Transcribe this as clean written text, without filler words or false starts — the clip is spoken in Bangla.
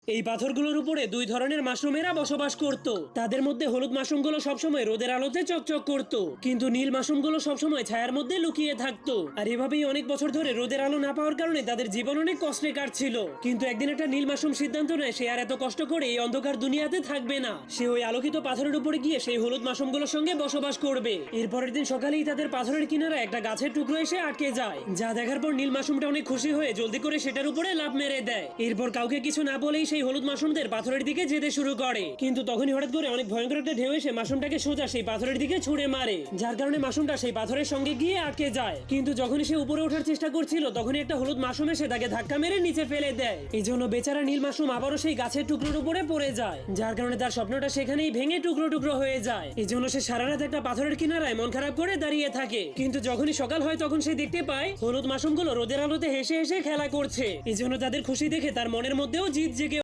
এই পাথরগুলোর উপরে দুই ধরনের মাশরুমেরা বসবাস করত। তাদের মধ্যে হলুদ মাশরুমগুলো সবসময় রোদের আলোতে চকচক করত, কিন্তু নীল মাশরুমগুলো সবসময় ছায়ার মধ্যে লুকিয়ে থাকতো। আর এভাবেই অনেক বছর ধরে রোদের আলো না পাওয়ার কারণে তাদের জীবন অনেক কষ্টে কাটছিল। কিন্তু একদিন একটা নীল মাশরুম সিদ্ধান্ত নেয় সে আর এত কষ্ট করে এই অন্ধকার দুনিয়াতে থাকবে না। সে ওই আলোকিত পাথরের উপরে গিয়ে সেই হলুদ মাশরুমগুলোর সঙ্গে বসবাস করবে। এরপরের দিন সকালেই তাদের পাথরের কিনারা একটা গাছের টুকরো এসে আটকে যায়, যা দেখার পর নীল মাশরুমটা অনেক খুশি হয়ে জলদি করে সেটার উপরে লাফ মেরে দেয়। এরপর কাউকে কিছু না বলেই সেই হলুদ মাশরুমদের পাথরের দিকে যেতে শুরু করে। কিন্তু তখনই হঠাৎ করে অনেক ভয়ঙ্কর একটা ঢেউ এসে মাশরুমটাকে সোজা সেই পাথরের দিকে ছুঁড়ে মারে, যার কারণে মাশরুমটা সেই পাথরের সঙ্গে গিয়ে আটকে যায়। কিন্তু যখনই সে উপরে ওঠার চেষ্টা করছিল তখনই একটা হলুদ মাশরুম এসে তাকে ধাক্কা মেরে নিচে ফেলে দেয়। এই জন্য বেচারা নীল মাশরুম আবারও সেই গাছের টুকরোর উপরে পড়ে যায়, যার কারণে তার স্বপ্নটা সেখানেই ভেঙে টুকরো টুকরো হয়ে যায়। এই জন্য সে সারা রাত একটা পাথরের কিনারায় মন খারাপ করে দাঁড়িয়ে থাকে। কিন্তু যখনই সকাল হয় তখন সে দেখতে পায় হলুদ মাশরুমগুলো রোদের আলোতে হেসে হেসে খেলা করছে। এই জন্য তাদের খুশি দেখে তার মনের মধ্যেও জিদ জেগে